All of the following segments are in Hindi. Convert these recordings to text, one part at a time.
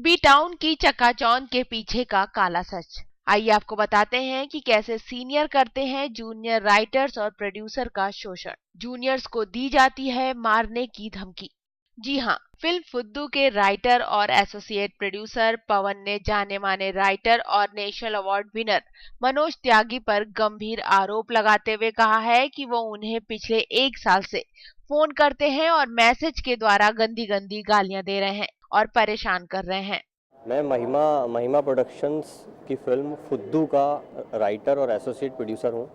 बी टाउन की चकाचौंध के पीछे का काला सच। आइए आपको बताते हैं कि कैसे सीनियर करते हैं जूनियर राइटर्स और प्रोड्यूसर का शोषण। जूनियर्स को दी जाती है मारने की धमकी। जी हाँ, फिल्म फुद्दू के राइटर और एसोसिएट प्रोड्यूसर पवन ने जाने माने राइटर और नेशनल अवार्ड विनर मनोज त्यागी पर गंभीर आरोप लगाते हुए कहा है कि वो उन्हें पिछले 1 साल से फोन करते हैं और मैसेज के द्वारा गंदी गंदी गालियां दे रहे हैं और परेशान कर रहे हैं। मैं महिमा महिमा प्रोडक्शंस की फ़िल्म फुद्दू का राइटर और एसोसिएट प्रोड्यूसर हूँ।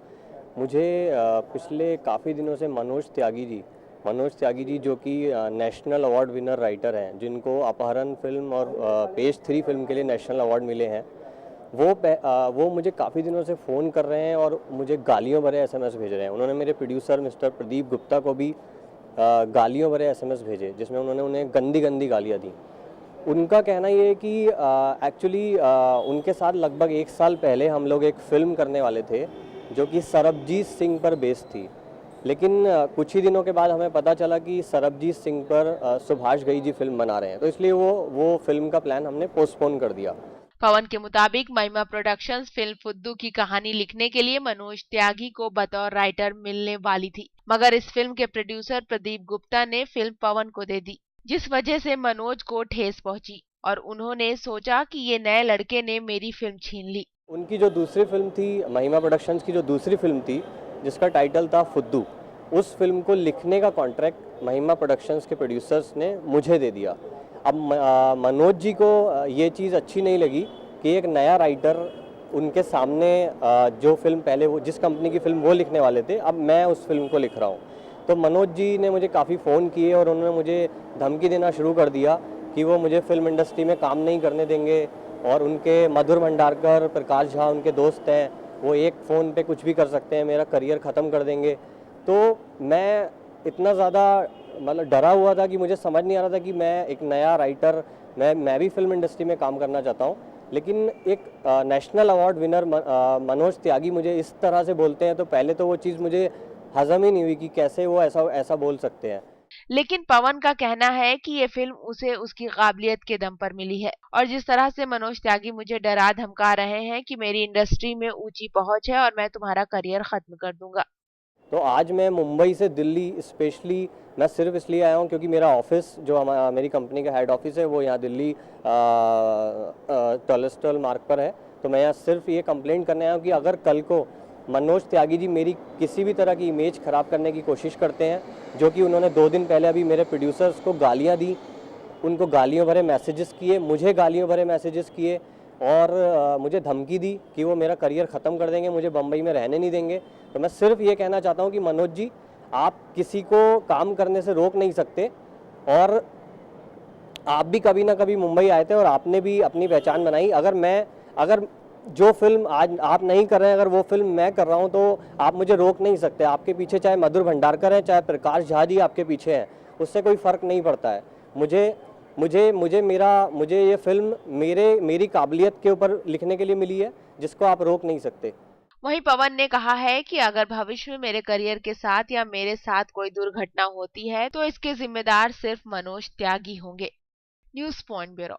मुझे पिछले काफ़ी दिनों से मनोज त्यागी जी जो कि नेशनल अवार्ड विनर राइटर हैं, जिनको अपहरण फ़िल्म और पेज 3 फ़िल्म के लिए नेशनल अवार्ड मिले हैं, वो मुझे काफ़ी दिनों से फ़ोन कर रहे हैं और मुझे गालियों भरे एसएमएस भेज रहे हैं। उन्होंने मेरे प्रोड्यूसर मिस्टर प्रदीप गुप्ता को भी गालियों भरे एसएमएस भेजे, जिसमें उन्होंने उन्हें गंदी गंदी गालियाँ दी। उनका कहना ये है कि एक्चुअली उनके साथ लगभग 1 साल पहले हम लोग एक फ़िल्म करने वाले थे जो कि सरबजीत सिंह पर बेस्ड थी, लेकिन कुछ ही दिनों के बाद हमें पता चला कि सरबजीत सिंह पर सुभाष घई जी फ़िल्म बना रहे हैं, तो इसलिए वो फ़िल्म का प्लान हमने पोस्टपोन कर दिया। पवन के मुताबिक महिमा प्रोडक्शंस फिल्म फुद्दू की कहानी लिखने के लिए मनोज त्यागी को बतौर राइटर मिलने वाली थी, मगर इस फिल्म के प्रोड्यूसर प्रदीप गुप्ता ने फिल्म पवन को दे दी, जिस वजह से मनोज को ठेस पहुंची और उन्होंने सोचा कि ये नए लड़के ने मेरी फिल्म छीन ली। उनकी जो दूसरी फिल्म थी, महिमा प्रोडक्शंस की जो दूसरी फिल्म थी जिसका टाइटल था फुद्दू, उस फिल्म को लिखने का कॉन्ट्रैक्ट महिमा प्रोडक्शंस के प्रोड्यूसर्स ने मुझे दे दिया। अब मनोज जी को ये चीज़ अच्छी नहीं लगी कि एक नया राइटर उनके सामने जो फिल्म पहले वो जिस कंपनी की फिल्म वो लिखने वाले थे, अब मैं उस फिल्म को लिख रहा हूँ। तो मनोज जी ने मुझे काफ़ी फ़ोन किए और उन्होंने मुझे धमकी देना शुरू कर दिया कि वो मुझे फिल्म इंडस्ट्री में काम नहीं करने देंगे, और उनके मधुर भंडारकर, प्रकाश झा उनके दोस्त हैं, वो एक फ़ोन पे कुछ भी कर सकते हैं, मेरा करियर ख़त्म कर देंगे। तो मैं इतना ज़्यादा मतलब डरा हुआ था कि मुझे समझ नहीं आ रहा था कि मैं एक नया राइटर, मैं भी फिल्म इंडस्ट्री में काम करना चाहता हूँ, लेकिन एक नेशनल अवार्ड विनर मनोज त्यागी मुझे इस तरह से बोलते हैं, तो पहले तो वो चीज़ मुझे हज़म ही नहीं हुई कि कैसे वो ऐसा बोल सकते हैं। लेकिन पवन का कहना है कि ये फिल्म उसे उसकी काबिलियत के दम पर मिली है और जिस तरह से मनोज त्यागी मुझे डरा धमका रहे हैं कि मेरी इंडस्ट्री में ऊंची पहुंच है और मैं तुम्हारा करियर खत्म कर दूंगा। तो आज मैं मुंबई से दिल्ली स्पेशली मैं सिर्फ इसलिए आया हूँ क्योंकि मेरा ऑफिस जो मेरी कंपनी का हेड ऑफिस है वो यहाँ दिल्ली टॉलेस्टल मार्ग पर है। तो मैं यहाँ सिर्फ ये कंप्लेंट करने आया हूँ कि अगर कल को मनोज त्यागी जी मेरी किसी भी तरह की इमेज ख़राब करने की कोशिश करते हैं, जो कि उन्होंने 2 दिन पहले अभी मेरे प्रोड्यूसर्स को गालियाँ दी, उनको गालियों भरे मैसेजेस किए, मुझे गालियों भरे मैसेजेस किए और मुझे धमकी दी कि वो मेरा करियर ख़त्म कर देंगे, मुझे बम्बई में रहने नहीं देंगे। तो मैं सिर्फ ये कहना चाहता हूँ कि मनोज जी, आप किसी को काम करने से रोक नहीं सकते, और आप भी कभी ना कभी मुंबई आए थे और आपने भी अपनी पहचान बनाई। अगर जो फिल्म आज आप नहीं कर रहे हैं, अगर वो फिल्म मैं कर रहा हूँ, तो आप मुझे रोक नहीं सकते। आपके पीछे चाहे मधुर भंडारकर है, चाहे प्रकाश झा जी आपके पीछे हैं, उससे कोई फ़र्क नहीं पड़ता है। मुझे ये फिल्म मेरी काबिलियत के ऊपर लिखने के लिए मिली है, जिसको आप रोक नहीं सकते। वहीं पवन ने कहा है कि अगर भविष्य में मेरे करियर के साथ या मेरे साथ कोई दुर्घटना होती है तो इसके जिम्मेदार सिर्फ मनोज त्यागी होंगे। News point bureau.